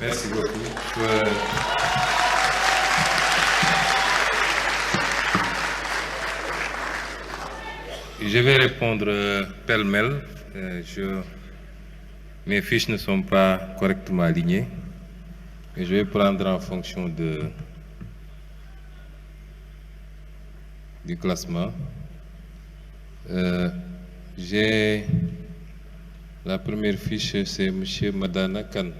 Merci beaucoup. Je vais répondre pêle-mêle. Mes fiches ne sont pas correctement alignées. Et je vais prendre en fonction du classement. J'ai la première fiche, c'est M. Madana Kane.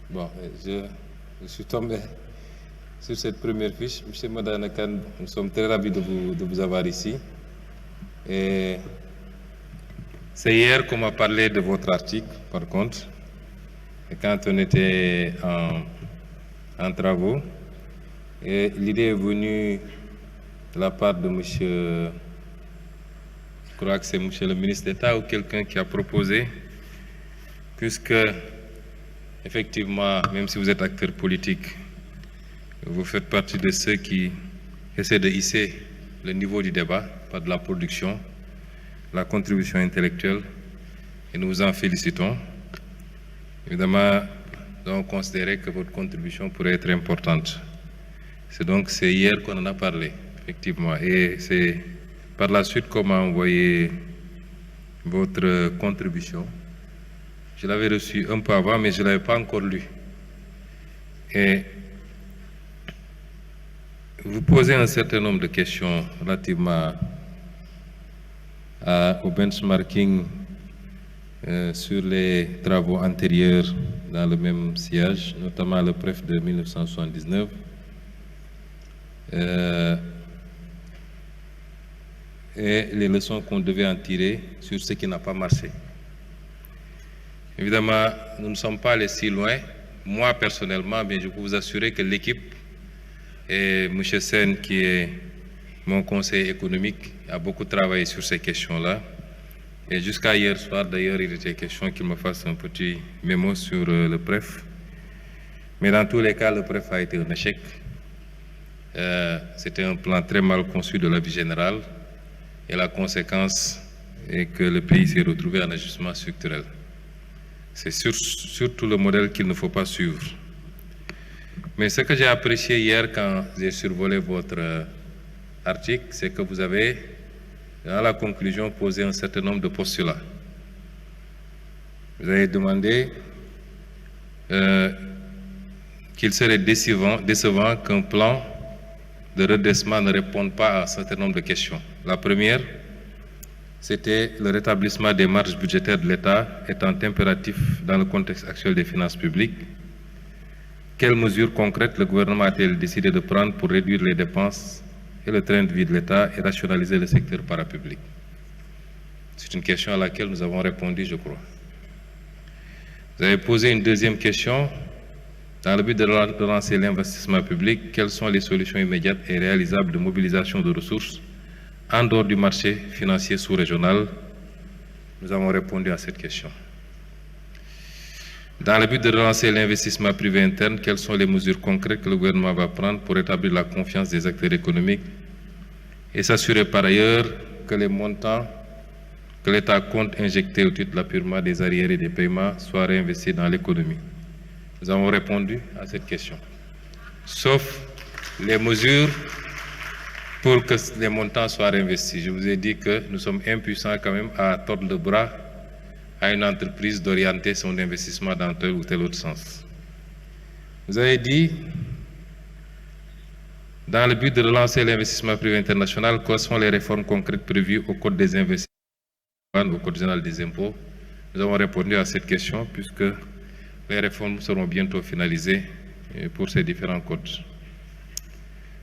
Bon, je suis tombé sur cette première fiche. M. Madana Kane, nous sommes très ravis de vous avoir ici. Et c'est hier qu'on m'a parlé de votre article, par contre, et quand on était en travaux. Et l'idée est venue de la part de monsieur, je crois que c'est monsieur le ministre d'État ou quelqu'un qui a proposé, puisque effectivement, même si vous êtes acteur politique, vous faites partie de ceux qui essaient de hisser le niveau du débat par de la production, la contribution intellectuelle, et nous vous en félicitons. Évidemment, nous avons considéré que votre contribution pourrait être importante. C'est hier qu'on en a parlé, effectivement, et c'est par la suite qu'on m'a envoyé votre contribution. Je l'avais reçu un peu avant, mais je ne l'avais pas encore lu. Et vous posez un certain nombre de questions relativement au benchmarking sur les travaux antérieurs dans le même sillage, notamment le PREF de 1979. Et les leçons qu'on devait en tirer sur ce qui n'a pas marché. Évidemment, nous ne sommes pas allés si loin. Moi, personnellement, mais je peux vous assurer que l'équipe et M. Sen, qui est mon conseiller économique, a beaucoup travaillé sur ces questions-là. Et jusqu'à hier soir, d'ailleurs, il était question qu'il me fasse un petit mémo sur le PREF. Mais dans tous les cas, le PREF a été un échec. C'était un plan très mal conçu de la vie générale. Et la conséquence est que le pays s'est retrouvé en ajustement structurel. C'est surtout le modèle qu'il ne faut pas suivre. Mais ce que j'ai apprécié hier quand j'ai survolé votre article, c'est que vous avez, dans la conclusion, posé un certain nombre de postulats. Vous avez demandé qu'il serait décevant qu'un plan de redressement ne réponde pas à un certain nombre de questions. La première, c'était le rétablissement des marges budgétaires de l'État étant impératif dans le contexte actuel des finances publiques. Quelles mesures concrètes le gouvernement a-t-il décidé de prendre pour réduire les dépenses et le train de vie de l'État et rationaliser le secteur parapublic? C'est une question à laquelle nous avons répondu, je crois. Vous avez posé une deuxième question. Dans le but de relancer l'investissement public, quelles sont les solutions immédiates et réalisables de mobilisation de ressources en dehors du marché financier sous-régional? Nous avons répondu à cette question. Dans le but de relancer l'investissement privé interne, quelles sont les mesures concrètes que le gouvernement va prendre pour établir la confiance des acteurs économiques et s'assurer par ailleurs que les montants que l'État compte injecter au titre de l'appurement des arriérés et des paiements soient réinvestis dans l'économie? Nous avons répondu à cette question. Sauf les mesures pour que les montants soient réinvestis. Je vous ai dit que nous sommes impuissants quand même à tordre le bras à une entreprise d'orienter son investissement dans tel ou tel autre sens. Vous avez dit, dans le but de relancer l'investissement privé international, quelles sont les réformes concrètes prévues au Code des investissements, au Code général des impôts? Nous avons répondu à cette question puisque les réformes seront bientôt finalisées pour ces différents codes.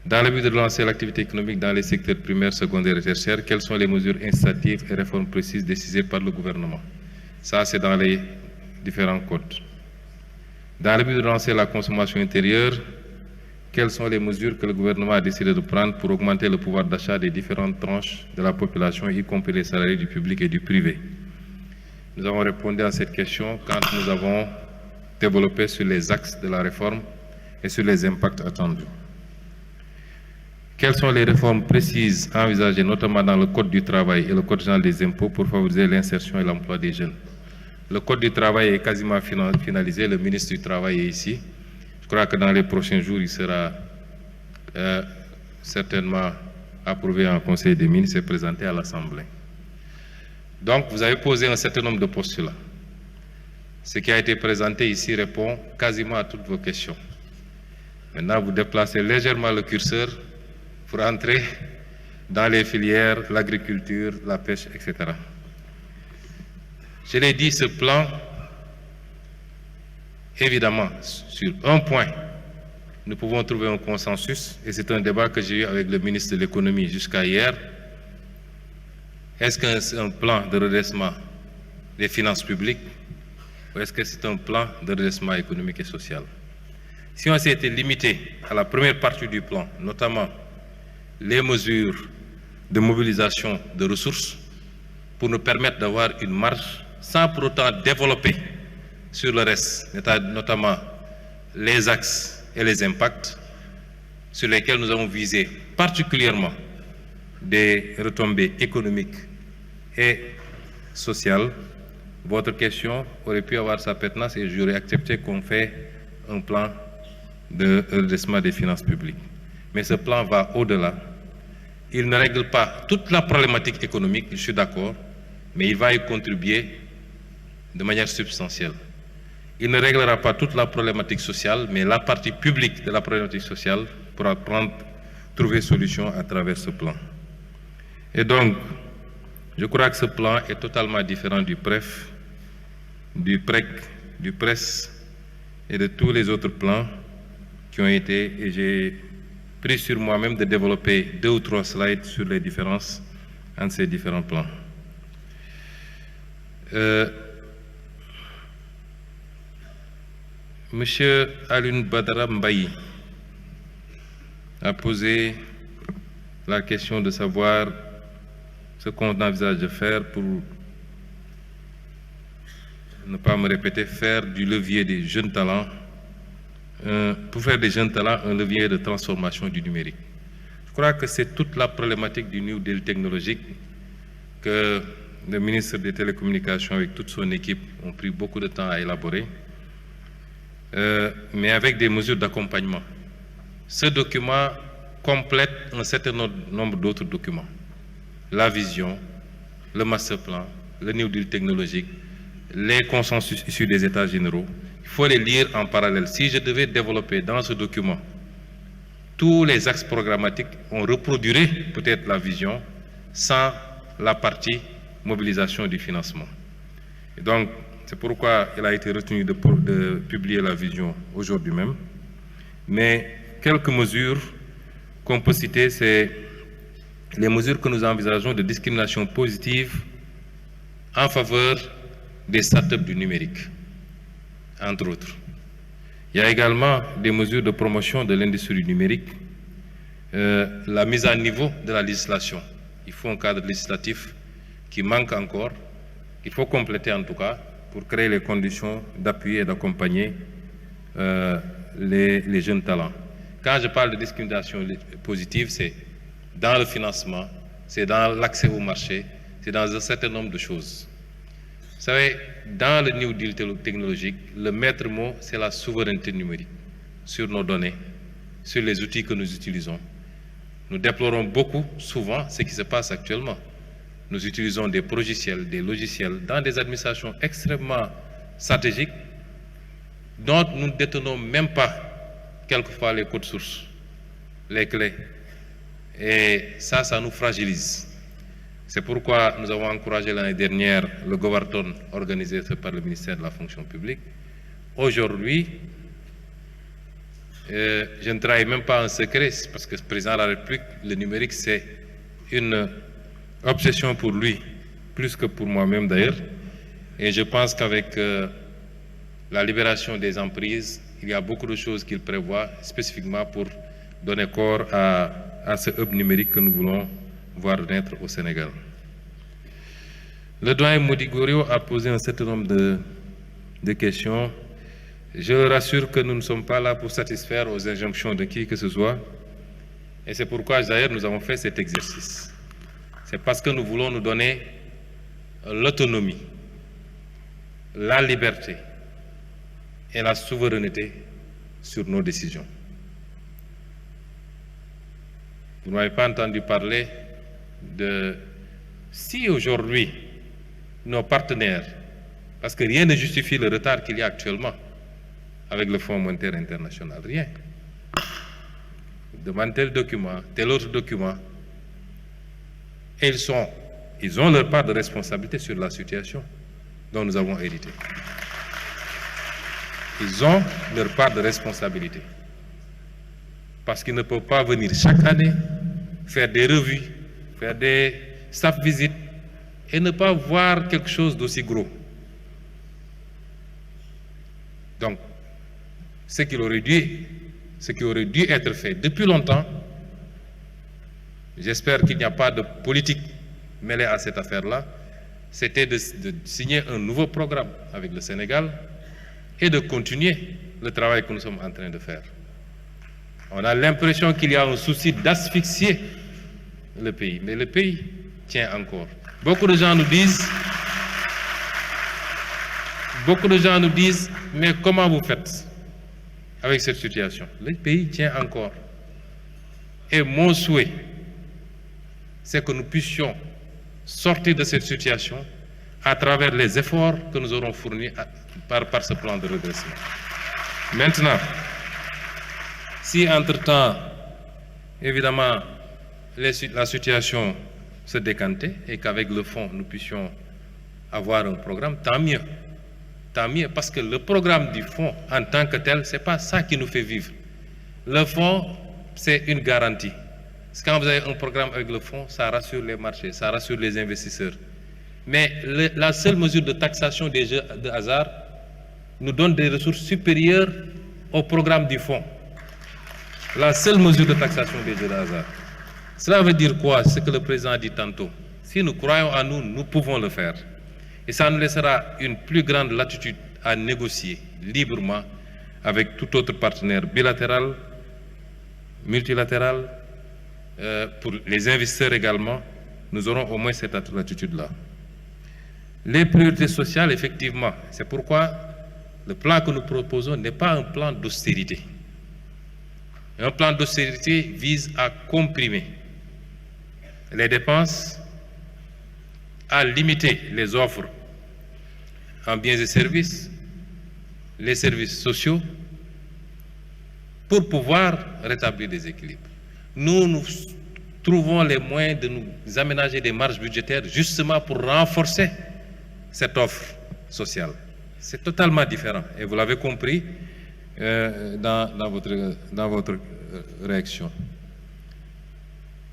Dans le but de relancer l'activité économique dans les secteurs primaires, secondaires et tertiaires, quelles sont les mesures incitatives et réformes précises décidées par le gouvernement? Ça, c'est dans les différents codes. Dans le but de relancer la consommation intérieure, quelles sont les mesures que le gouvernement a décidé de prendre pour augmenter le pouvoir d'achat des différentes tranches de la population, y compris les salariés du public et du privé? Nous avons répondu à cette question quand nous avons développé sur les axes de la réforme et sur les impacts attendus. Quelles sont les réformes précises envisagées, notamment dans le Code du travail et le Code général des impôts, pour favoriser l'insertion et l'emploi des jeunes? Le code du travail est quasiment finalisé. Le ministre du Travail est ici. Je crois que dans les prochains jours, il sera certainement approuvé en Conseil des ministres et présenté à l'Assemblée. Donc, vous avez posé un certain nombre de postulats. Ce qui a été présenté ici répond quasiment à toutes vos questions. Maintenant, vous déplacez légèrement le curseur pour entrer dans les filières, l'agriculture, la pêche, etc. Je l'ai dit, ce plan, évidemment, sur un point, nous pouvons trouver un consensus, et c'est un débat que j'ai eu avec le ministre de l'économie jusqu'à hier. Est-ce que c'est un plan de redressement des finances publiques ou est-ce que c'est un plan de redressement économique et social? Si on s'était limité à la première partie du plan, notamment les mesures de mobilisation de ressources pour nous permettre d'avoir une marge sans pour autant développer sur le reste, notamment les axes et les impacts sur lesquels nous avons visé particulièrement des retombées économiques et sociales, votre question aurait pu avoir sa pertinence et j'aurais accepté qu'on fait un plan de redressement des finances publiques. Mais ce plan va au-delà. Il ne règle pas toute la problématique économique, je suis d'accord, mais il va y contribuer de manière substantielle. Il ne réglera pas toute la problématique sociale, mais la partie publique de la problématique sociale pourra trouver solution à travers ce plan. Et donc, je crois que ce plan est totalement différent du PREF, du PREC, du PRES et de tous les autres plans qui ont été, et j'ai pris sur moi-même de développer 2 ou 3 slides sur les différences entre ces différents plans. Monsieur Alioune Badara Mbaye a posé la question de savoir ce qu'on envisage de faire pour, ne pas me répéter, faire du levier des jeunes talents, pour faire des jeunes talents un levier de transformation du numérique. Je crois que c'est toute la problématique du New Deal technologique que le ministre des Télécommunications avec toute son équipe ont pris beaucoup de temps à élaborer, mais avec des mesures d'accompagnement. Ce document complète un certain nombre d'autres documents. La vision, le master plan, le New Deal technologique, les consensus issus des États généraux. Il faut les lire en parallèle. Si je devais développer dans ce document tous les axes programmatiques, on reproduirait peut-être la vision sans la partie mobilisation du financement. Et donc, c'est pourquoi il a été retenu de publier la vision aujourd'hui même. Mais quelques mesures qu'on peut citer, c'est les mesures que nous envisageons de discrimination positive en faveur des startups du numérique, entre autres. Il y a également des mesures de promotion de l'industrie numérique, la mise à niveau de la législation. Il faut un cadre législatif qui manque encore, qu'il faut compléter en tout cas, pour créer les conditions d'appuyer et d'accompagner les jeunes talents. Quand je parle de discrimination positive, c'est dans le financement, c'est dans l'accès au marché, c'est dans un certain nombre de choses. Vous savez, dans le New Deal technologique, le maître mot, c'est la souveraineté numérique sur nos données, sur les outils que nous utilisons. Nous déplorons beaucoup, souvent, ce qui se passe actuellement. Nous utilisons des logiciels dans des administrations extrêmement stratégiques dont nous ne détenons même pas quelquefois les codes sources, les clés. Et ça nous fragilise. C'est pourquoi nous avons encouragé l'année dernière le Govarton organisé par le ministère de la fonction publique. Aujourd'hui, je ne trahis même pas un secret, parce que le président de la République, le numérique, c'est une obsession pour lui, plus que pour moi-même d'ailleurs. Et je pense qu'avec la libération des emprises, il y a beaucoup de choses qu'il prévoit spécifiquement pour donner corps à ce hub numérique que nous voulons voir naître au Sénégal. Le doyen Modigorio a posé un certain nombre de questions. Je le rassure que nous ne sommes pas là pour satisfaire aux injonctions de qui que ce soit. Et c'est pourquoi d'ailleurs nous avons fait cet exercice. C'est parce que nous voulons nous donner l'autonomie la liberté et la souveraineté sur nos décisions. Vous n'avez pas entendu parler de si aujourd'hui nos partenaires, parce que rien ne justifie le retard qu'il y a actuellement avec le Fonds monétaire international, rien. Demande tel document, tel autre document, et ils ont leur part de responsabilité sur la situation dont nous avons hérité. Ils ont leur part de responsabilité. Parce qu'ils ne peuvent pas venir chaque année faire des revues, faire des staff visites et ne pas voir quelque chose d'aussi gros. Donc, ce qui aurait dû être fait depuis longtemps, j'espère qu'il n'y a pas de politique mêlée à cette affaire-là, c'était de signer un nouveau programme avec le Sénégal et de continuer le travail que nous sommes en train de faire. On a l'impression qu'il y a un souci d'asphyxier le pays, mais le pays tient encore. Beaucoup de gens nous disent, mais comment vous faites avec cette situation? Le pays tient encore. Et mon souhait, c'est que nous puissions sortir de cette situation à travers les efforts que nous aurons fournis par ce plan de redressement. Maintenant, si entre-temps, évidemment, la situation se décantait et qu'avec le fonds, nous puissions avoir un programme, tant mieux. Tant mieux, parce que le programme du fonds en tant que tel, ce n'est pas ça qui nous fait vivre. Le fonds, c'est une garantie. Quand vous avez un programme avec le fonds, ça rassure les marchés, ça rassure les investisseurs. Mais la seule mesure de taxation des jeux de hasard nous donne des ressources supérieures au programme du fonds. La seule mesure de taxation des jeux de hasard. Cela veut dire quoi? Ce que le président a dit tantôt. Si nous croyons en nous, nous pouvons le faire. Et ça nous laissera une plus grande latitude à négocier librement avec tout autre partenaire bilatéral, multilatéral, pour les investisseurs également. Nous aurons au moins cette latitude-là. Les priorités sociales, effectivement, c'est pourquoi le plan que nous proposons n'est pas un plan d'austérité. Un plan d'austérité vise à comprimer les dépenses, à limiter les offres en biens et services, les services sociaux, pour pouvoir rétablir des équilibres. Nous trouvons les moyens de nous aménager des marges budgétaires justement pour renforcer cette offre sociale. C'est totalement différent et vous l'avez compris dans votre réaction.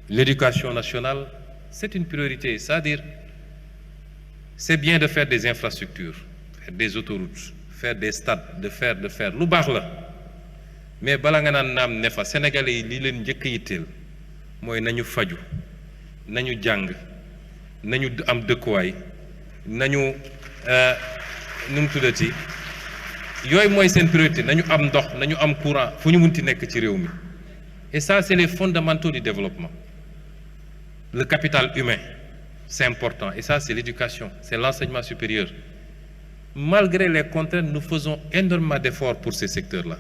L'éducation nationale, c'est une priorité, c'est-à-dire c'est bien de faire des infrastructures, faire des autoroutes, faire des stades, de faire. Lu baax la mais bala nga naan naam ne fa Sénégalais yi li leen njëkk yitteel mooy nañu faju, nañu jàng, nañu am dëkkuwaay, nañu nu mu tuddati yooyu mooy seen priorité, nañu am ndox, nañu am courant fu ñu munti nekk ci réew mi. Et ça, c'est les fondamentaux du développement. Le capital humain, c'est important. Et ça, c'est l'éducation, c'est l'enseignement supérieur. Malgré les contraintes, nous faisons énormément d'efforts pour ces secteurs-là.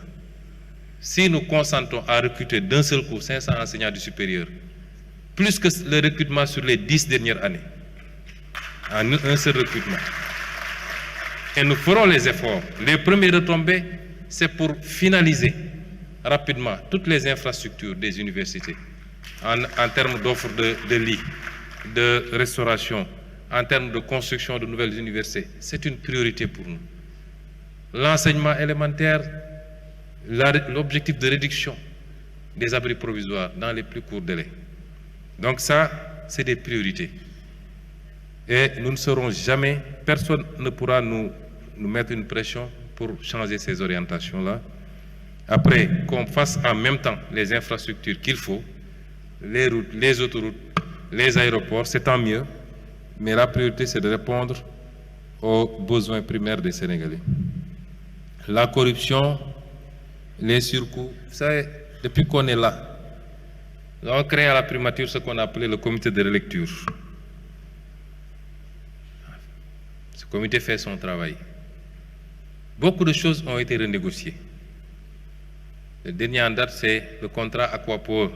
Si nous consentons à recruter d'un seul coup 500 enseignants du supérieur, plus que le recrutement sur les 10 dernières années, en un seul recrutement, et nous ferons les efforts. Les premiers retombées, c'est pour finaliser rapidement toutes les infrastructures des universités en termes d'offres de lits, de restauration, en termes de construction de nouvelles universités. C'est une priorité pour nous. L'enseignement élémentaire, l'objectif de réduction des abris provisoires dans les plus courts délais. Donc ça, c'est des priorités. Et nous ne serons jamais, personne ne pourra nous mettre une pression pour changer ces orientations-là. Après, qu'on fasse en même temps les infrastructures qu'il faut, les routes, les autoroutes, les aéroports, c'est tant mieux. Mais la priorité, c'est de répondre aux besoins primaires des Sénégalais. La corruption, les surcoûts, vous savez, depuis qu'on est là, nous avons créé à la primature ce qu'on appelait le comité de relecture. Ce comité fait son travail. beaucoup de choses ont été renégociées. Le dernier en date, c'est le contrat Aquaport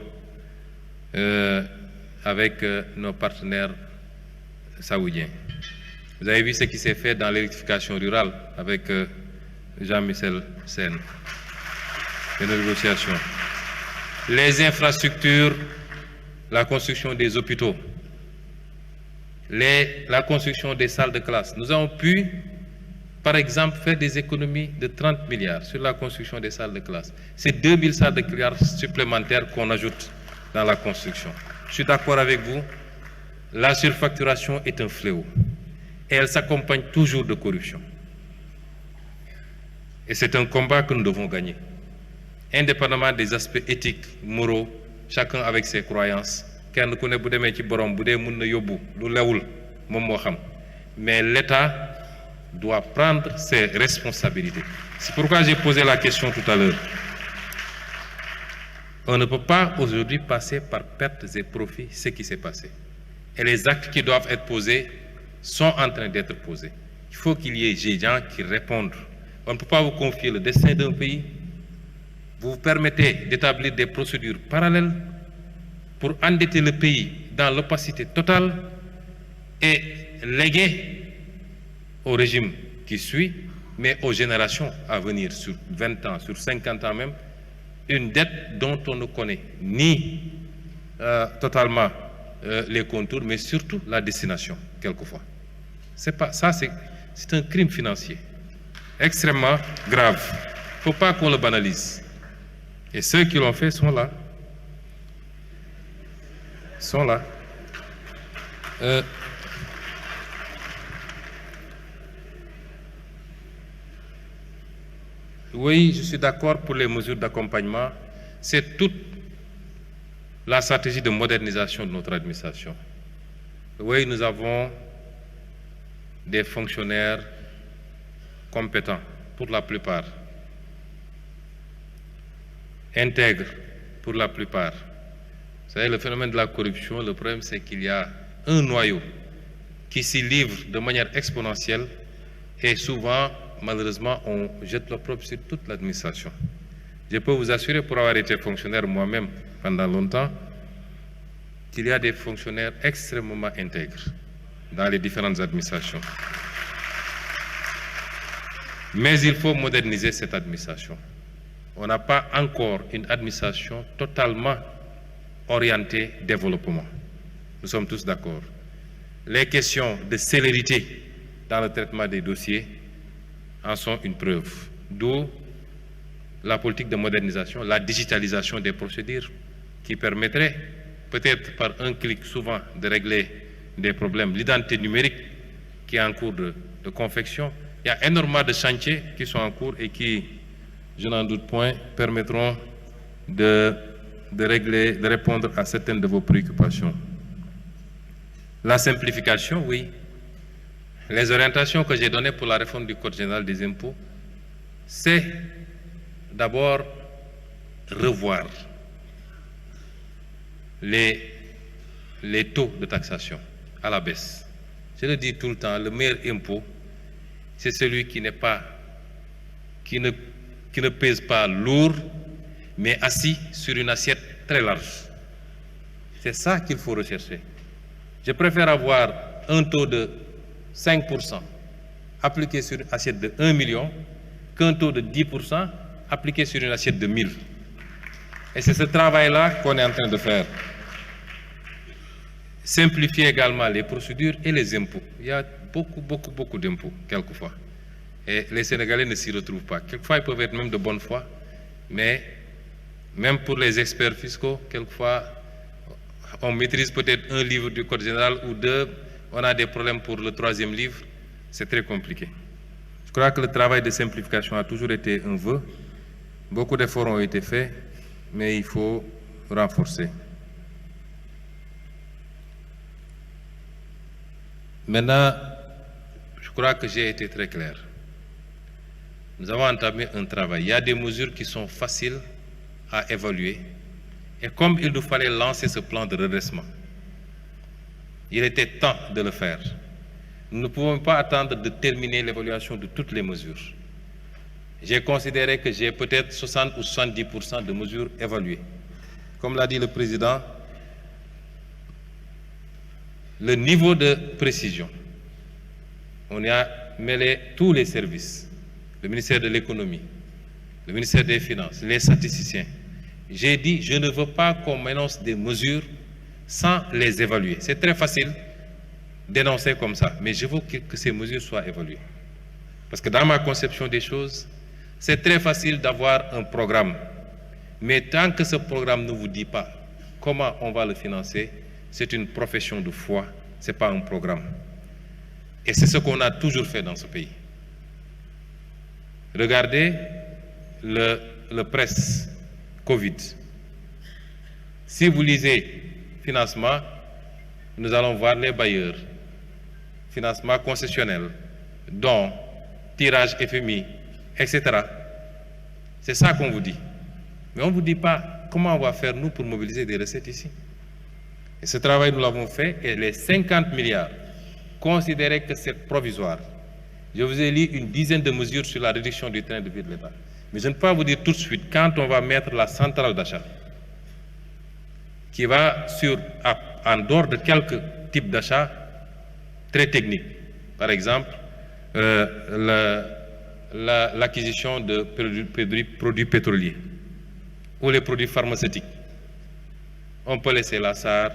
avec nos partenaires saoudiens. Vous avez vu ce qui s'est fait dans l'électrification rurale avec Jean-Michel Sen. Les négociations. Les infrastructures, la construction des hôpitaux, la construction des salles de classe. Nous avons pu, par exemple, faire des économies de 30 milliards sur la construction des salles de classe. C'est 2000 salles de classe supplémentaires qu'on ajoute dans la construction. Je suis d'accord avec vous, la surfacturation est un fléau et elle s'accompagne toujours de corruption. Et c'est un combat que nous devons gagner. Indépendamment des aspects éthiques, moraux, chacun avec ses croyances. Mais l'État doit prendre ses responsabilités. C'est pourquoi j'ai posé la question tout à l'heure. On ne peut pas aujourd'hui passer par pertes et profits ce qui s'est passé. Et les actes qui doivent être posés sont en train d'être posés. Il faut qu'il y ait des gens qui répondent. On ne peut pas vous confier le destin d'un pays. Vous vous permettez d'établir des procédures parallèles pour endetter le pays dans l'opacité totale et léguer au régime qui suit, mais aux générations à venir, sur 20 ans, sur 50 ans même, une dette dont on ne connaît ni totalement les contours, mais surtout la destination, quelquefois. C'est un crime financier extrêmement grave. Il ne faut pas qu'on le banalise. Et ceux qui l'ont fait sont là. Oui, je suis d'accord pour les mesures d'accompagnement. C'est toute la stratégie de modernisation de notre administration. Oui, nous avons des fonctionnaires compétents, pour la plupart, intègres, pour la plupart. Vous savez, le phénomène de la corruption, le problème c'est qu'il y a un noyau qui s'y livre de manière exponentielle et souvent, malheureusement, on jette l'opprobre sur toute l'administration. Je peux vous assurer, pour avoir été fonctionnaire moi-même pendant longtemps, qu'il y a des fonctionnaires extrêmement intègres dans les différentes administrations. Mais il faut moderniser cette administration. On n'a pas encore une administration totalement orientée développement. Nous sommes tous d'accord. Les questions de célérité dans le traitement des dossiers en sont une preuve. D'où la politique de modernisation, la digitalisation des procédures qui permettrait peut-être par un clic souvent de régler des problèmes. L'identité numérique qui est en cours de confection. Il y a énormément de chantiers qui sont en cours et qui, je n'en doute point, permettront de répondre à certaines de vos préoccupations. La simplification, oui. Les orientations que j'ai données pour la réforme du Code général des impôts, c'est d'abord revoir les taux de taxation à la baisse. Je le dis tout le temps, le meilleur impôt, c'est celui qui ne pèse pas lourd, mais assis sur une assiette très large. C'est ça qu'il faut rechercher. Je préfère avoir un taux de 5% appliqué sur une assiette de 1 million qu'un taux de 10% appliqué sur une assiette de 1000. Et c'est ce travail-là qu'on est en train de faire. Simplifier également les procédures et les impôts. Il y a beaucoup d'impôts, quelquefois. Et les Sénégalais ne s'y retrouvent pas. Quelquefois, ils peuvent être même de bonne foi, mais même pour les experts fiscaux, quelquefois, on maîtrise peut-être un livre du Code général ou deux, on a des problèmes pour le troisième livre, c'est très compliqué. Je crois que le travail de simplification a toujours été un vœu. Beaucoup d'efforts ont été faits, mais il faut renforcer. Maintenant, je crois que j'ai été très clair. Nous avons entamé un travail. Il y a des mesures qui sont faciles à évaluer. Et comme il nous fallait lancer ce plan de redressement, il était temps de le faire. Nous ne pouvons pas attendre de terminer l'évaluation de toutes les mesures. j'ai considéré que j'ai peut-être 60 ou 70% de mesures évaluées. Comme l'a dit le président, le niveau de précision, on y a mêlé tous les services, le ministère de l'économie, le ministère des Finances, les statisticiens. J'ai dit, je ne veux pas qu'on m'énonce des mesures sans les évaluer. C'est très facile d'énoncer comme ça, mais je veux que ces mesures soient évaluées. Parce que dans ma conception des choses, c'est très facile d'avoir un programme, mais tant que ce programme ne vous dit pas comment on va le financer, c'est une profession de foi, ce n'est pas un programme. Et c'est ce qu'on a toujours fait dans ce pays. Regardez le presse Covid. Si vous lisez financement, nous allons voir les bailleurs, financement concessionnel, dons, tirage FMI, etc. C'est ça qu'on vous dit. Mais on ne vous dit pas comment on va faire nous pour mobiliser des recettes ici. Et ce travail, nous l'avons fait, et les 50 milliards, considérez que c'est provisoire. Je vous ai lu une dizaine de mesures sur la réduction du train de vie de l'État. Mais je ne peux pas vous dire tout de suite, quand on va mettre la centrale d'achat, qui va en dehors de quelques types d'achats très techniques, par exemple, l'acquisition de produits pétroliers ou les produits pharmaceutiques. On peut laisser la SAR,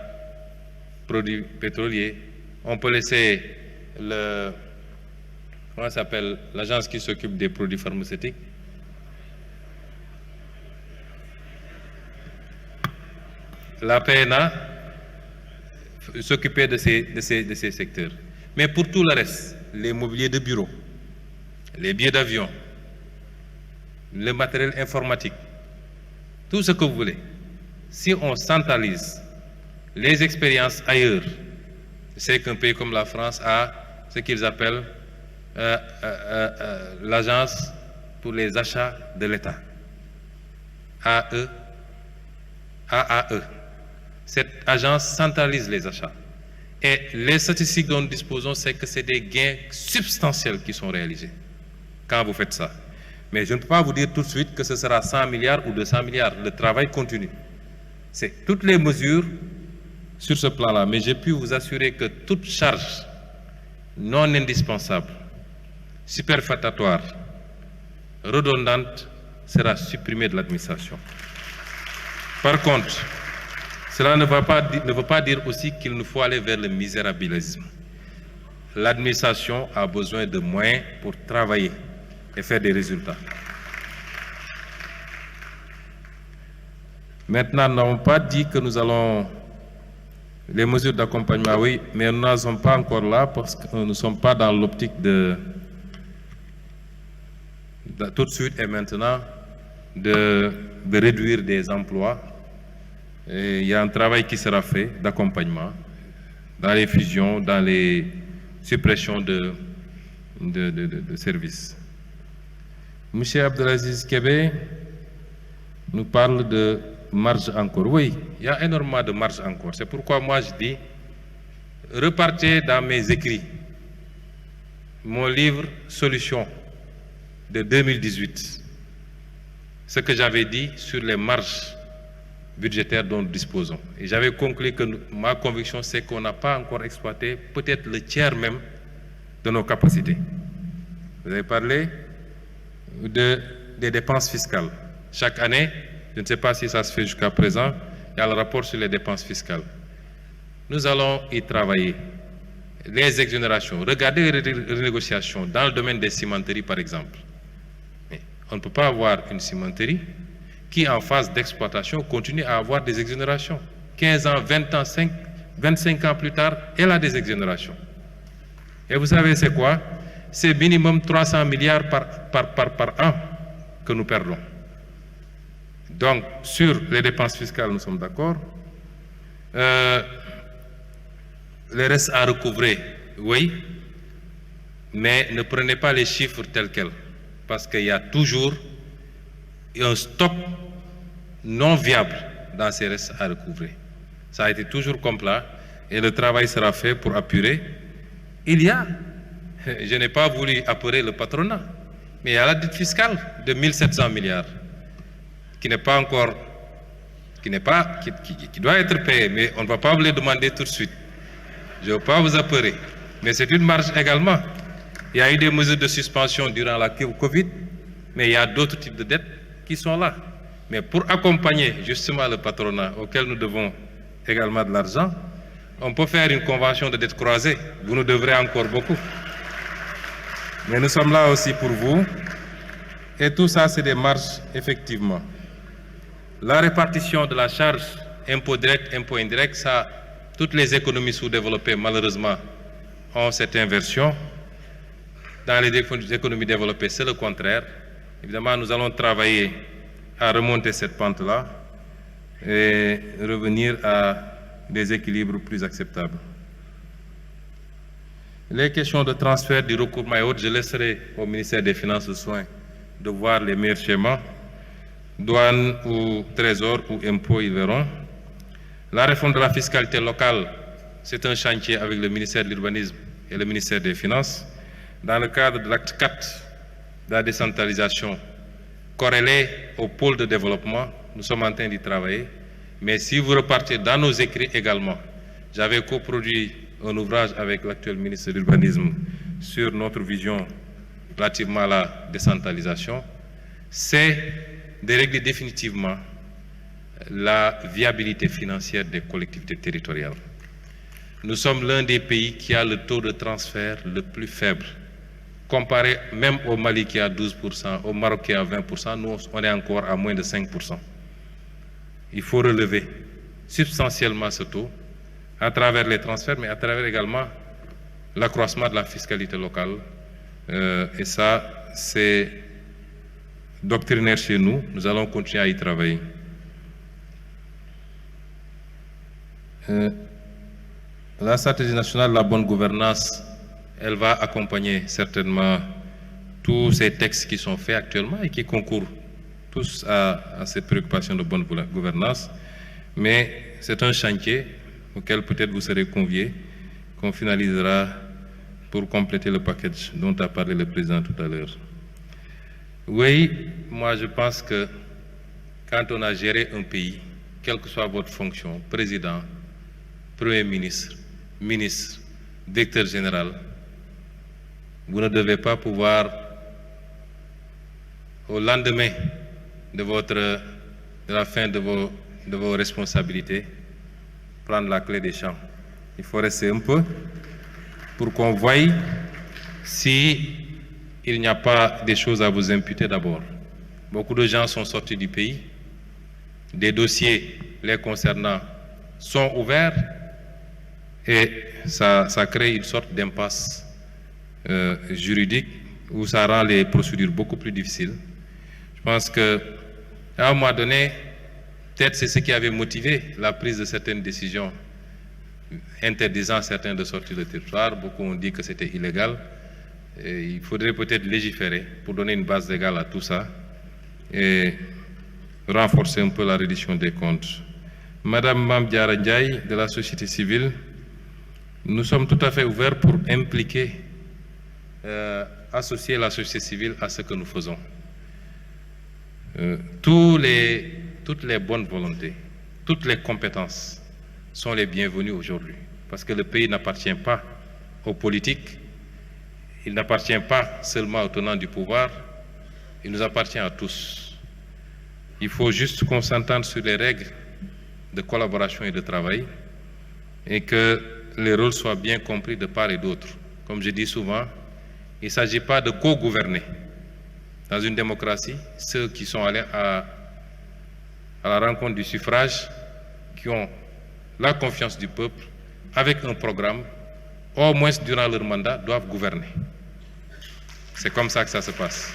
produits pétroliers, on peut laisser comment s'appelle l'agence qui s'occupe des produits pharmaceutiques. La PNA s'occuper de ces secteurs. Mais pour tout le reste, les mobiliers de bureau, les billets d'avion, le matériel informatique, tout ce que vous voulez, si on centralise les expériences ailleurs, c'est qu'un pays comme la France a ce qu'ils appellent l'agence pour les achats de l'État, AAE. Cette agence centralise les achats. Et les statistiques dont nous disposons, c'est que c'est des gains substantiels qui sont réalisés quand vous faites ça. Mais je ne peux pas vous dire tout de suite que ce sera 100 milliards ou 200 milliards. Le travail continue. C'est toutes les mesures sur ce plan-là. Mais j'ai pu vous assurer que toute charge non indispensable, superfétatoire, redondante, sera supprimée de l'administration. Par contre, cela ne veut pas dire aussi qu'il nous faut aller vers le misérabilisme. L'administration a besoin de moyens pour travailler et faire des résultats. Maintenant, nous n'avons pas dit que nous allons... Les mesures d'accompagnement, oui, mais nous n'en sommes pas encore là parce que nous ne sommes pas dans l'optique de tout de suite et maintenant de réduire des emplois. Et il y a un travail qui sera fait d'accompagnement dans les fusions, dans les suppressions de services. M. Abdelaziz Kébé nous parle de marge encore. Oui, il y a énormément de marge encore. C'est pourquoi moi je dis, repartez dans mes écrits, mon livre Solutions de 2018, ce que j'avais dit sur les marges budgétaires dont nous disposons. Et j'avais conclu que ma conviction, c'est qu'on n'a pas encore exploité peut-être le tiers même de nos capacités. Vous avez parlé des dépenses fiscales. Chaque année, je ne sais pas si ça se fait jusqu'à présent, il y a le rapport sur les dépenses fiscales. Nous allons y travailler. Les exonérations, regardez les renégociations dans le domaine des cimenteries par exemple. Mais on ne peut pas avoir une cimenterie qui en phase d'exploitation continue à avoir des exonérations. 15 ans, 20 ans, 25 ans plus tard, elle a des exonérations. Et vous savez c'est quoi? C'est minimum 300 milliards par an que nous perdons. Donc, sur les dépenses fiscales, nous sommes d'accord. Les restes à recouvrer, oui, mais ne prenez pas les chiffres tels quels, parce qu'il y a toujours un stock non viable dans ces restes à recouvrer. Ça a été toujours comme là, et le travail sera fait pour apurer. Je n'ai pas voulu apurer le patronat, Mais il y a la dette fiscale de 1700 milliards qui n'est pas encore, qui doit être payée, mais on ne va pas vous les demander tout de suite. Je ne veux pas vous apeurer, mais c'est une marge également. Il y a eu des mesures de suspension durant la Covid, mais il y a d'autres types de dettes qui sont là. Mais pour accompagner justement le patronat auquel nous devons également de l'argent, on peut faire une convention de dette croisée. Vous nous devrez encore beaucoup. Mais nous sommes là aussi pour vous. Et tout ça, c'est des marges, effectivement. La répartition de la charge impôt direct, impôt indirect, ça, toutes les économies sous-développées, malheureusement, ont cette inversion. Dans les économies développées, c'est le contraire. Évidemment, nous allons travailler à remonter cette pente-là et revenir à des équilibres plus acceptables. Les questions de transfert du recoupement et autres, je laisserai au ministère des Finances le soin de voir les meilleurs schémas. Douane ou trésor ou impôts, ils verront. La réforme de la fiscalité locale, c'est un chantier avec le ministère de l'Urbanisme et le ministère des Finances. Dans le cadre de l'acte 4 de la décentralisation, corrélé au pôle de développement, nous sommes en train d'y travailler. Mais si vous repartez dans nos écrits également, j'avais coproduit un ouvrage avec l'actuel ministre de l'Urbanisme sur notre vision relativement à la décentralisation, c'est de régler définitivement la viabilité financière des collectivités territoriales. Nous sommes l'un des pays qui a le taux de transfert le plus faible. Comparé même au Mali qui a 12%, au Maroc qui a 20%, nous on est encore à moins de 5%. Il faut relever substantiellement ce taux à travers les transferts, mais à travers également l'accroissement de la fiscalité locale. Et ça, c'est doctrinaire chez nous. Nous allons continuer à y travailler. La stratégie nationale de la bonne gouvernance, elle va accompagner certainement tous ces textes qui sont faits actuellement et qui concourent tous à cette préoccupation de bonne gouvernance. Mais c'est un chantier auquel peut-être vous serez conviés, qu'on finalisera pour compléter le package dont a parlé le président tout à l'heure. Oui, moi je pense que quand on a géré un pays, quelle que soit votre fonction, président, premier ministre, ministre, directeur général, vous ne devez pas pouvoir, au lendemain de la fin de vos responsabilités, prendre la clé des champs. Il faut rester un peu pour qu'on voie si il n'y a pas des choses à vous imputer d'abord. Beaucoup de gens sont sortis du pays, des dossiers les concernant sont ouverts et ça crée une sorte d'impasse juridique où ça rend les procédures beaucoup plus difficiles. Je pense qu'à un moment donné, peut-être c'est ce qui avait motivé la prise de certaines décisions interdisant certains de sortir du territoire. Beaucoup ont dit que c'était illégal. Et il faudrait peut-être légiférer pour donner une base légale à tout ça et renforcer un peu la reddition des comptes. Madame Mamdiara Ndiaye de la société civile, nous sommes tout à fait ouverts pour impliquer, associer la société civile à ce que nous faisons. Toutes les bonnes volontés, toutes les compétences sont les bienvenues aujourd'hui. Parce que le pays n'appartient pas aux politiques, il n'appartient pas seulement aux tenants du pouvoir, il nous appartient à tous. Il faut juste qu'on s'entende sur les règles de collaboration et de travail et que les rôles soient bien compris de part et d'autre. Comme je dis souvent, il ne s'agit pas de co-gouverner. Dans une démocratie, ceux qui sont allés à la rencontre du suffrage, qui ont la confiance du peuple, avec un programme, au moins durant leur mandat, doivent gouverner. C'est comme ça que ça se passe.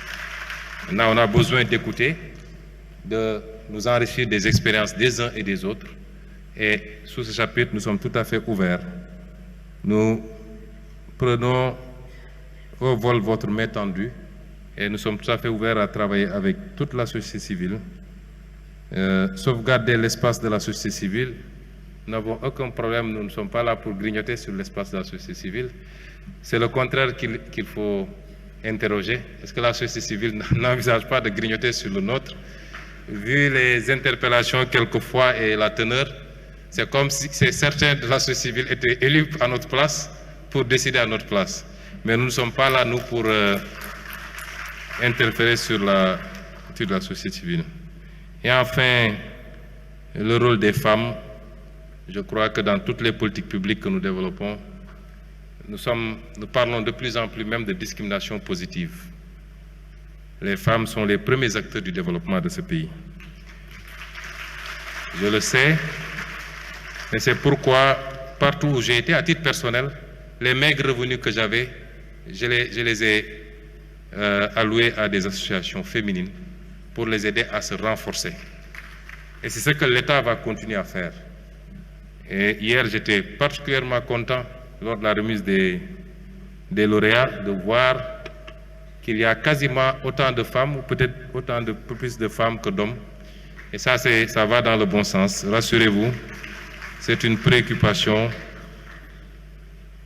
Maintenant, on a besoin d'écouter, de nous enrichir des expériences des uns et des autres. Et sous ce chapitre, nous sommes tout à fait ouverts. Nous prenons au vol votre main tendue et nous sommes tout à fait ouverts à travailler avec toute la société civile. Sauvegarder l'espace de la société civile. Nous n'avons aucun problème, nous ne sommes pas là pour grignoter sur l'espace de la société civile. C'est le contraire qu'il faut interroger. Est-ce que la société civile n'envisage pas de grignoter sur le nôtre? Vu les interpellations quelquefois et la teneur, c'est comme si certains de la société civile étaient élus à notre place pour décider à notre place. Mais nous ne sommes pas là, nous, pour interférer sur la société civile. Et enfin, le rôle des femmes. Je crois que dans toutes les politiques publiques que nous développons, nous parlons de plus en plus même de discrimination positive. Les femmes sont les premiers acteurs du développement de ce pays. Je le sais, et c'est pourquoi, partout où j'ai été, à titre personnel, les maigres revenus que j'avais, je les ai alloués à des associations féminines pour les aider à se renforcer. Et c'est ce que l'État va continuer à faire. Et hier, j'étais particulièrement content, lors de la remise des lauréats, de voir qu'il y a quasiment autant de femmes, ou peut-être autant de plus de femmes que d'hommes. Et ça va dans le bon sens. Rassurez-vous, c'est une préoccupation.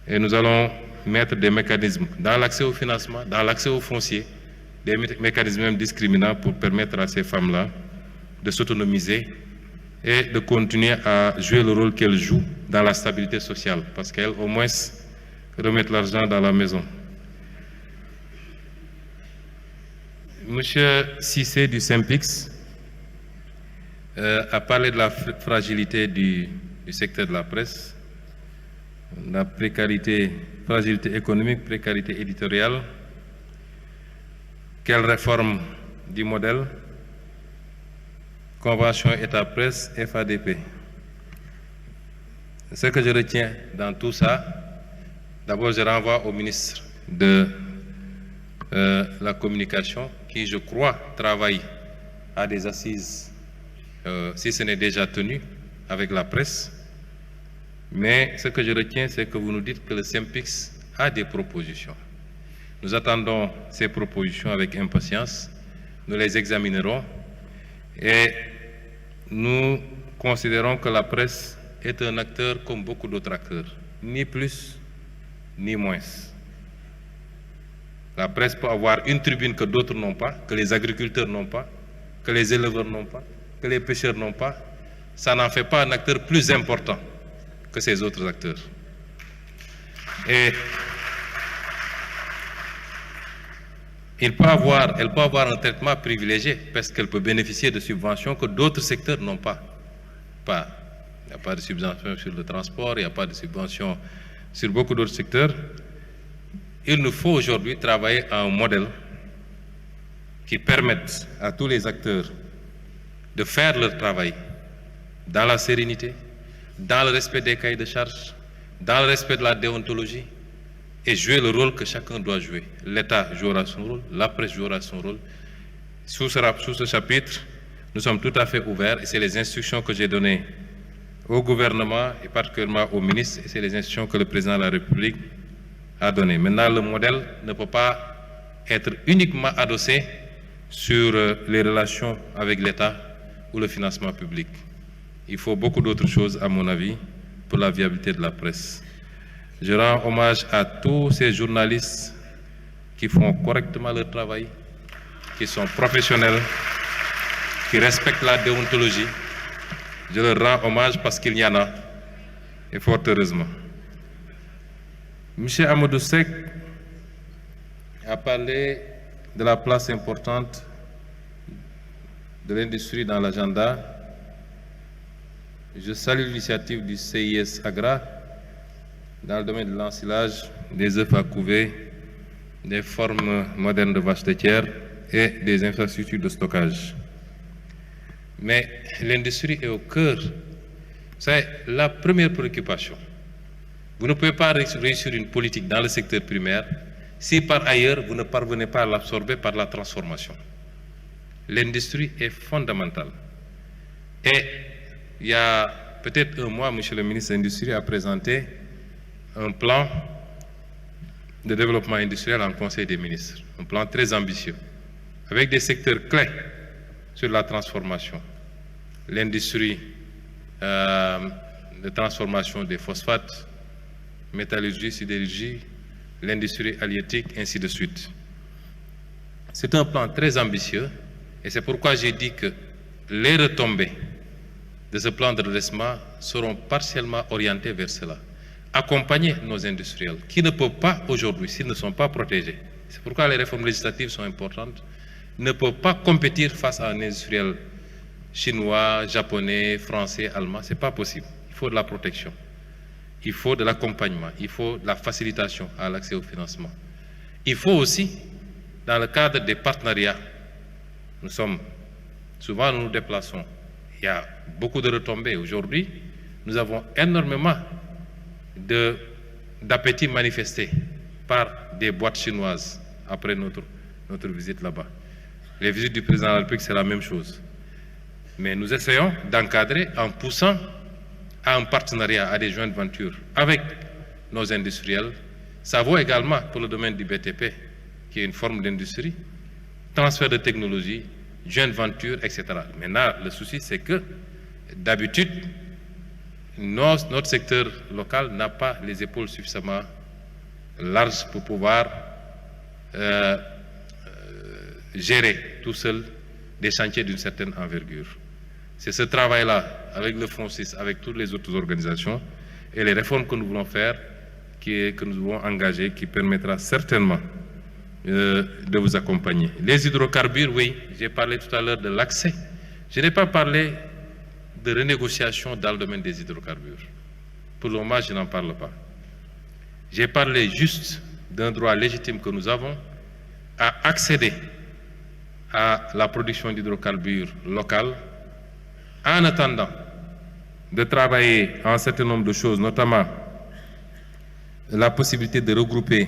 Et nous allons mettre des mécanismes dans l'accès au financement, dans l'accès au foncier, des mécanismes même discriminants pour permettre à ces femmes-là de s'autonomiser et de continuer à jouer le rôle qu'elles jouent dans la stabilité sociale, parce qu'elles, au moins, remettent l'argent dans la maison. Monsieur Cissé du SYNPICS a parlé de la fragilité du secteur de la presse, la fragilité économique, précarité éditoriale. Quelle réforme du modèle? Convention État-Presse, FADP. Ce que je retiens dans tout ça, d'abord je renvoie au ministre de la Communication qui, je crois, travaille à des assises, si ce n'est déjà tenu, avec la presse. Mais ce que je retiens, c'est que vous nous dites que le SYNPICS a des propositions. Nous attendons ces propositions avec impatience, nous les examinerons et nous considérons que la presse est un acteur comme beaucoup d'autres acteurs, ni plus ni moins. La presse peut avoir une tribune que d'autres n'ont pas, que les agriculteurs n'ont pas, que les éleveurs n'ont pas, que les pêcheurs n'ont pas. Ça n'en fait pas un acteur plus important que ces autres acteurs. Et elle peut avoir un traitement privilégié parce qu'elle peut bénéficier de subventions que d'autres secteurs n'ont pas. Il n'y a pas de subventions sur le transport, il n'y a pas de subventions sur beaucoup d'autres secteurs. Il nous faut aujourd'hui travailler à un modèle qui permette à tous les acteurs de faire leur travail dans la sérénité, dans le respect des cahiers de charges, dans le respect de la déontologie, et jouer le rôle que chacun doit jouer. L'État jouera son rôle, la presse jouera son rôle. Sous ce chapitre, nous sommes tout à fait ouverts et c'est les instructions que j'ai données au gouvernement et particulièrement au ministre et c'est les instructions que le président de la République a données. Maintenant, le modèle ne peut pas être uniquement adossé sur les relations avec l'État ou le financement public. Il faut beaucoup d'autres choses, à mon avis, pour la viabilité de la presse. Je rends hommage à tous ces journalistes qui font correctement leur travail, qui sont professionnels, qui respectent la déontologie. Je leur rends hommage parce qu'il y en a, et fort heureusement. M. Amadou Seck a parlé de la place importante de l'industrie dans l'agenda. Je salue l'initiative du CIS Agra dans le domaine de l'ensilage, des œufs à couver, des formes modernes de vaches laitières et des infrastructures de stockage. Mais l'industrie est au cœur. C'est la première préoccupation. Vous ne pouvez pas réussir une politique dans le secteur primaire si par ailleurs vous ne parvenez pas à l'absorber par la transformation. L'industrie est fondamentale. Et il y a peut-être un mois, M. le ministre de l'Industrie a présenté un plan de développement industriel en Conseil des ministres, un plan très ambitieux, avec des secteurs clés sur la transformation. L'industrie de transformation des phosphates, métallurgie, sidérurgie, l'industrie halieutique, ainsi de suite. C'est un plan très ambitieux et c'est pourquoi j'ai dit que les retombées de ce plan de redressement seront partiellement orientées vers cela. Accompagner nos industriels qui ne peuvent pas aujourd'hui, s'ils ne sont pas protégés, c'est pourquoi les réformes législatives sont importantes, ne peuvent pas compétir face à un industriel chinois, japonais, français, allemand, ce n'est pas possible. Il faut de la protection, il faut de l'accompagnement, il faut de la facilitation à l'accès au financement. Il faut aussi, dans le cadre des partenariats, souvent nous nous déplaçons, il y a beaucoup de retombées. Aujourd'hui, nous avons énormément d'appétit manifesté par des boîtes chinoises après notre visite là-bas. Les visites du président de la République, c'est la même chose. Mais nous essayons d'encadrer en poussant à un partenariat, à des jointes ventures avec nos industriels. Ça vaut également pour le domaine du BTP, qui est une forme d'industrie, transfert de technologie, joint venture, etc. Maintenant, le souci, c'est que d'habitude, notre secteur local n'a pas les épaules suffisamment larges pour pouvoir gérer tout seul des chantiers d'une certaine envergure. C'est ce travail-là, avec le FONSIS, avec toutes les autres organisations, et les réformes que nous voulons faire, que nous voulons engager, qui permettra certainement de vous accompagner. Les hydrocarbures, oui, j'ai parlé tout à l'heure de l'accès. Je n'ai pas parlé de renégociation dans le domaine des hydrocarbures. Pour le moment, je n'en parle pas. J'ai parlé juste d'un droit légitime que nous avons à accéder à la production d'hydrocarbures locales en attendant de travailler à un certain nombre de choses, notamment la possibilité de regrouper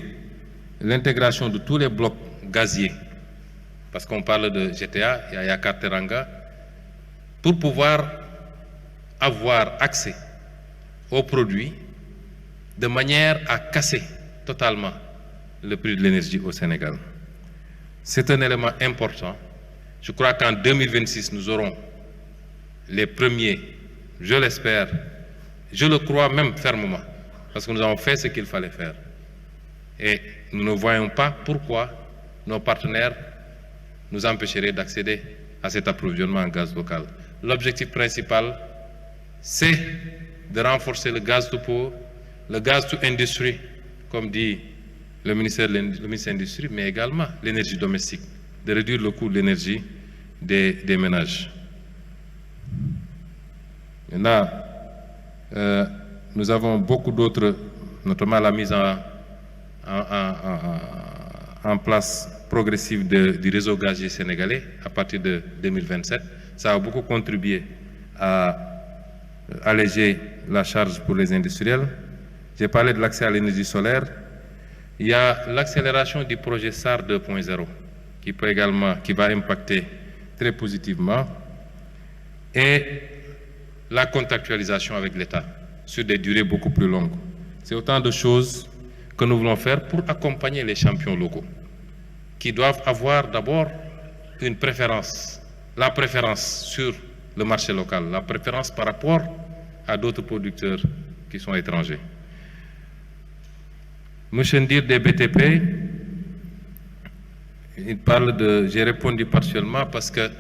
l'intégration de tous les blocs gaziers, parce qu'on parle de GTA, il y a Yakar Teranga, pour pouvoir avoir accès aux produits de manière à casser totalement le prix de l'énergie au Sénégal. C'est un élément important. Je crois qu'en 2026, nous aurons les premiers, je l'espère, je le crois même fermement, parce que nous avons fait ce qu'il fallait faire. Et nous ne voyons pas pourquoi nos partenaires nous empêcheraient d'accéder à cet approvisionnement en gaz local. L'objectif principal, c'est de renforcer le gaz to power, le gaz to industry, comme dit le ministère de l'Industrie, mais également l'énergie domestique, de réduire le coût de l'énergie des ménages. Maintenant, nous avons beaucoup d'autres, notamment la mise en place progressive du réseau gazier sénégalais à partir de 2027. Ça a beaucoup contribué à alléger la charge pour les industriels. J'ai parlé de l'accès à l'énergie solaire. Il y a l'accélération du projet SAR 2.0 qui va impacter très positivement, et la contractualisation avec l'État sur des durées beaucoup plus longues. C'est autant de choses que nous voulons faire pour accompagner les champions locaux, qui doivent avoir d'abord une préférence, la préférence sur le marché local, la préférence par rapport à d'autres producteurs qui sont étrangers. Monsieur Ndir des BTP, il parle de... J'ai répondu partiellement parce que, vous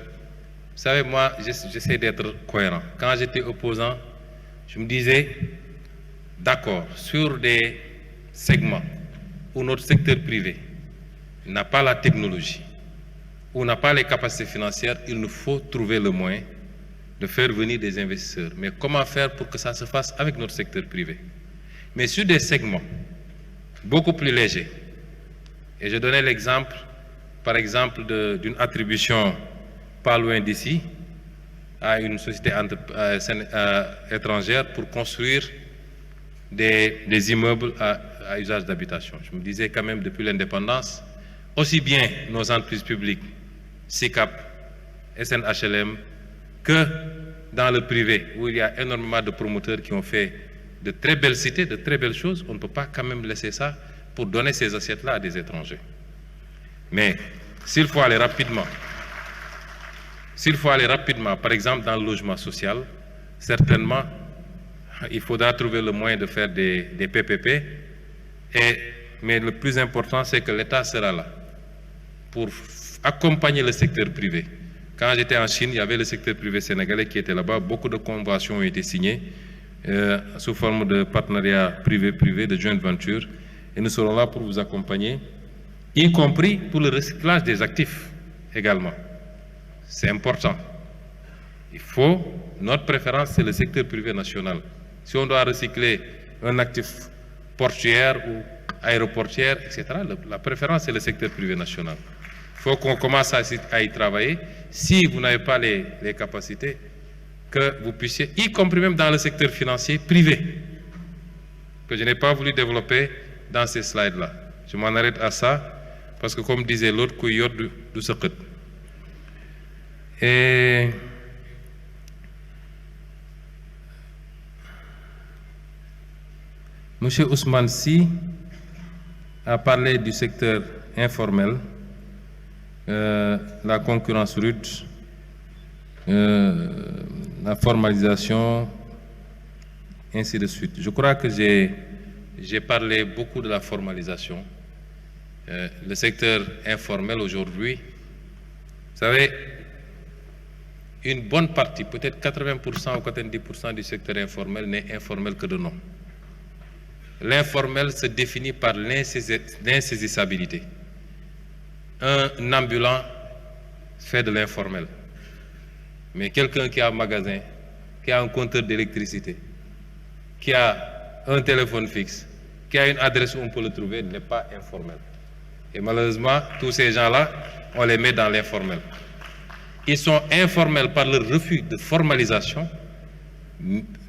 savez, moi, j'essaie d'être cohérent. Quand j'étais opposant, je me disais, d'accord, sur des segments où notre secteur privé n'a pas la technologie, où n'a pas les capacités financières, il nous faut trouver le moyen de faire venir des investisseurs. Mais comment faire pour que ça se fasse avec notre secteur privé? Mais sur des segments beaucoup plus légers, et je donnais l'exemple, par exemple, d'une attribution pas loin d'ici à une société étrangère pour construire des immeubles à usage d'habitation. Je me disais quand même, depuis l'indépendance, aussi bien nos entreprises publiques, SICAP, SNHLM, que dans le privé, où il y a énormément de promoteurs qui ont fait de très belles cités, de très belles choses, on ne peut pas quand même laisser ça pour donner ces assiettes-là à des étrangers. Mais s'il faut aller rapidement, par exemple dans le logement social, certainement, il faudra trouver le moyen de faire des PPP, mais le plus important, c'est que l'État sera là pour accompagner le secteur privé. Quand j'étais en Chine, il y avait le secteur privé sénégalais qui était là-bas. Beaucoup de conventions ont été signées sous forme de partenariat privé-privé, de joint venture. Et nous serons là pour vous accompagner, y compris pour le recyclage des actifs également. C'est important. Notre préférence, c'est le secteur privé national. Si on doit recycler un actif portuaire ou aéroportuaire, etc., la préférence, c'est le secteur privé national. Il faut qu'on commence à y travailler. Si vous n'avez pas les capacités, que vous puissiez, y compris même dans le secteur financier privé, que je n'ai pas voulu développer dans ces slides-là. Je m'en arrête à ça, parce que comme disait l'autre, kuy yor du sëqët. Et M. Ousmane Sy a parlé du secteur informel, la concurrence rude, la formalisation, ainsi de suite. Je crois que j'ai parlé beaucoup de la formalisation. Le secteur informel aujourd'hui, vous savez, une bonne partie, peut-être 80% ou 90% du secteur informel n'est informel que de nom. L'informel se définit par l'insaisissabilité. Un ambulant fait de l'informel. Mais quelqu'un qui a un magasin, qui a un compteur d'électricité, qui a un téléphone fixe, qui a une adresse où on peut le trouver, n'est pas informel. Et malheureusement, tous ces gens-là, on les met dans l'informel. Ils sont informels par leur refus de formalisation,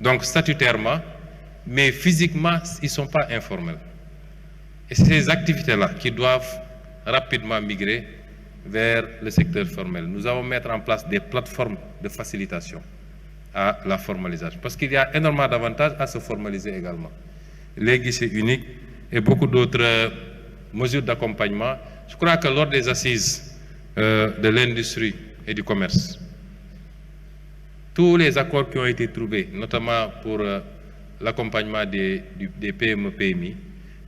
donc statutairement, mais physiquement, ils ne sont pas informels. Et c'est ces activités-là qui doivent rapidement migrer vers le secteur formel. Nous allons mettre en place des plateformes de facilitation à la formalisation, parce qu'il y a énormément d'avantages à se formaliser également. Les guichets uniques et beaucoup d'autres mesures d'accompagnement. Je crois que lors des assises de l'industrie et du commerce, tous les accords qui ont été trouvés, notamment pour l'accompagnement des PME-PMI,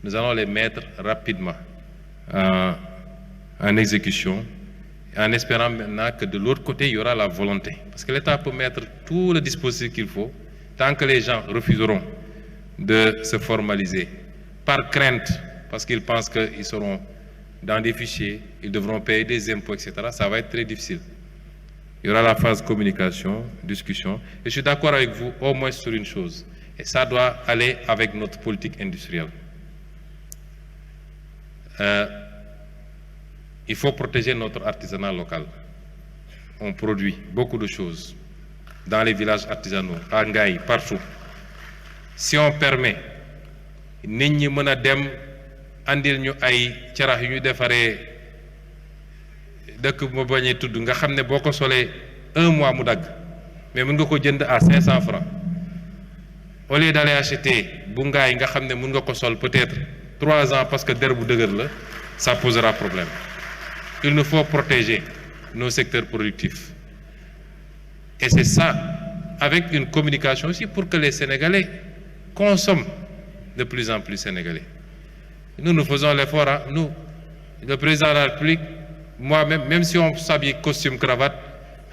nous allons les mettre rapidement en exécution, en espérant maintenant que de l'autre côté, il y aura la volonté. Parce que l'État peut mettre tout le dispositif qu'il faut, tant que les gens refuseront de se formaliser, par crainte, parce qu'ils pensent qu'ils seront dans des fichiers, ils devront payer des impôts, etc., ça va être très difficile. Il y aura la phase communication, discussion. Et je suis d'accord avec vous au moins sur une chose, et ça doit aller avec notre politique industrielle. Il faut protéger notre artisanat local. On produit beaucoup de choses dans les villages artisanaux, à Ngaï, partout. Si on permet, nit ñi mën a dem andil ñu ay carax yu ñu defaree dëkk bu ma bañee tudd nga xam ne boo ko solee 1 mois mu dagg, mais mën nga ko jënd à 500 francs. Au lieu d'aller acheter bu Ngaï nga xam ne mën nga ko sol peut-être 3 ans parce que der bu dëgër la, ça posera problème. Il nous faut protéger nos secteurs productifs. Et c'est ça, avec une communication aussi pour que les Sénégalais consomment de plus en plus sénégalais. Nous faisons l'effort, hein? Nous, le président de la République, moi-même, même si on s'habille costume, cravate,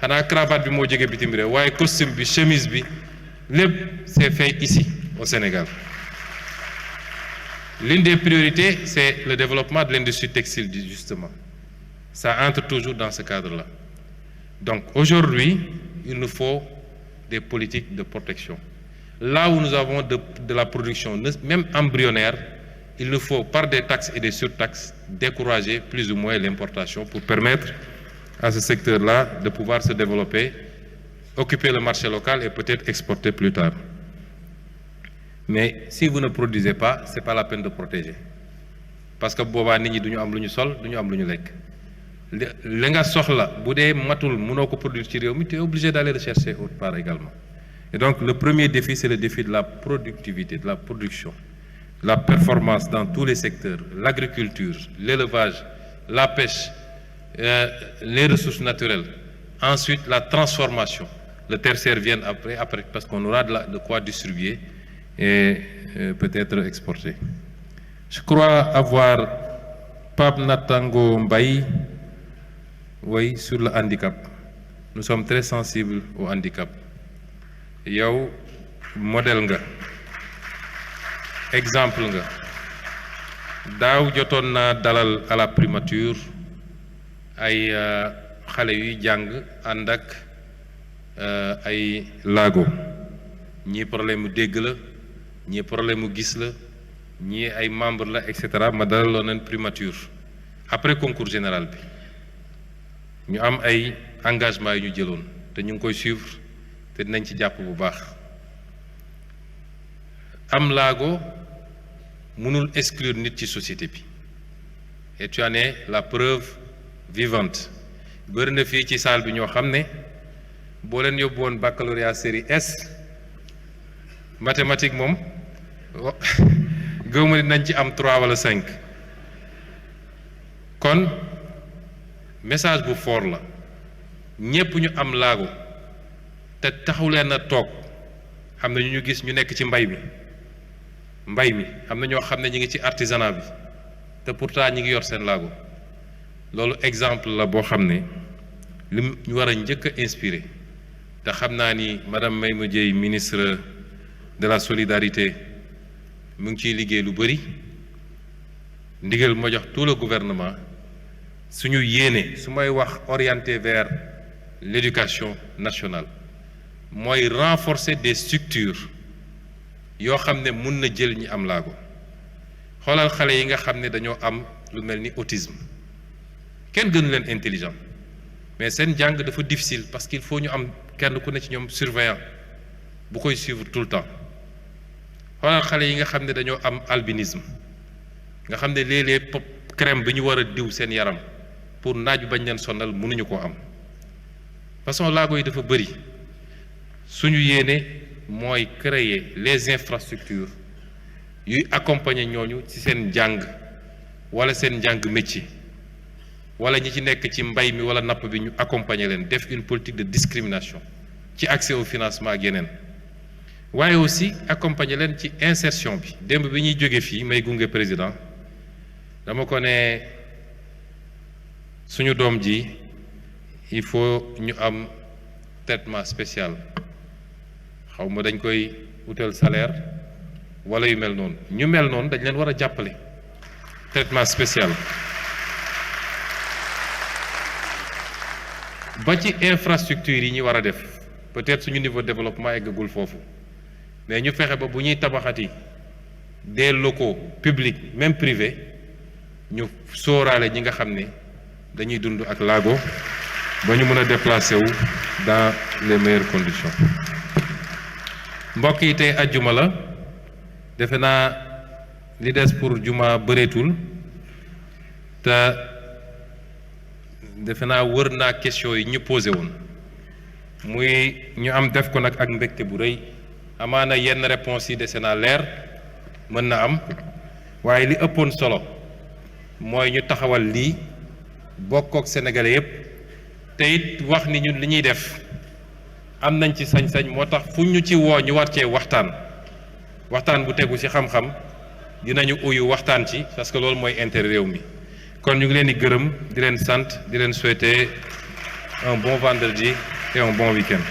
on a cravate, costume, chemise, c'est fait ici, au Sénégal. L'une des priorités, c'est le développement de l'industrie textile, justement. Ça entre toujours dans ce cadre-là. Donc aujourd'hui, il nous faut des politiques de protection. Là où nous avons de la production, même embryonnaire, il nous faut, par des taxes et des surtaxes, décourager plus ou moins l'importation pour permettre à ce secteur-là de pouvoir se développer, occuper le marché local et peut-être exporter plus tard. Mais si vous ne produisez pas, ce n'est pas la peine de protéger. Parce que boba nit ñi duñu am luñu sol, duñu am luñu lekk. Li nga soxla bu dee matul mënoo ko produire ci réew mi, tu es obligé d'aller rechercher autre part également. Et donc le premier défi, c'est le défi de la productivité, de la production, la performance dans tous les secteurs, l'agriculture, l'élevage, la pêche, les ressources naturelles. Ensuite, la transformation. Le tertiaire vient après parce qu'on aura de quoi distribuer et peut-être exporter. Je crois avoir Pape Natango Mbaye Oui, sur le handicap. Nous sommes très sensibles au handicap. Yow modèle nga exemple nga daaw jotoon naa dalal à la primature ay xale yuy jàng ànd ak ay laago ñii problème mu dégg la ñii problème mu gis la ñii ay membre la et cetera ma dalaloon nañ primature après concours général bi ñu am ay engagement yu ñu jëloon te ñu ngi koy suivre te dinañ ci jàpp bu baax am laago mënul exclure nit ci société bi et tu en es la preuve vivante bëri na fii ci salle bi ñoo xam ne boo leen yóbbu woon baccalauréat série S mathématique moom gëwma ni nañ ci am 3 wala 5 kon message bu fort la ñépp ñu am laago te taxu leen a toog xam na ñu gis ñu nekk ci mbay mi am na ñoo xam ne ñi ngi ci artisanat bi te pourtant ñi ngi yor seen laago loolu exemple la boo xam ne li ñu war a njëkk a inspiré te xam naa ni madame Maïmouna Dièye ministre de la solidarité mu ngi ciy liggéey lu bëri ndigal ma jox tout le gouvernement suñu yéene su may wax orienté vers l'éducation nationale mooy renforcer des structures yoo xam ne mun na jël ñi am laago xoolal xale yi nga xam ne dañoo am lu mel ni autisme kenn gënu leen intelligent mais seen jàng dafa difficile parce qu'il faut ñu am kenn ku ne ci ñoom surveillant bu koy suivre tout le temps xoolal xale yi nga xam ne dañoo am albinisme nga xam ne léeg-léeg crème bi ñu war a diw seen yaram pour naaj bañ leen sonal mënuñu koo am façon laago yi dafa bëri suñu yéene mooy créer les infrastructures yuy accompagner ñooñu ci seen njàng wala seen njàng métier wala ñi ci nekk ci mbay mi wala napp bi ñu accompagner leen def une politique de discrimination ci accès au financement ak yeneen waaye aussi accompagner leen ci insertion bi démb bi ñuy jóge fii may gunge président dama ko ne suñu doom ji il faut ñu am traitement spécial xaw ma dañ koy wutal salaire wala yu mel noonu ñu mel noonu dañ leen war a jàppale traitement spécial ba ci infrastructure yi ñu war a def peut-être suñu niveau de développement eggagul foofu mais ñu fexe ba bu ñuy tabaxati des locaux publics même privés ñu sóoraale ñi nga xam ne dañuy dund ak laago ba ñu mën a déplacer wu dans les meilleures conditions mbokk yi tey ajjuma la defe naa li des pour juma bëreetul te defe naa wër naa question yi ñu posé woon muy ñu am def ko nag ak mbégte bu rëy amaana yenn réponse yi dese naa leer mën na am waaye li ëppoon solo mooy ñu taxawal lii bokkook sénégalais yépp te it wax ni ñun li ñuy def am nañ ci sañ-sañ moo tax fu ñu ci woo ñu war cee waxtaan bu tegu ci xam-xam dinañu uyu waxtaan ci parce que loolu mooy intérêt réew mi kon ñu ngi leen di gërëm di leen sant di leen souhaiter un bon vendredi et un bon week-end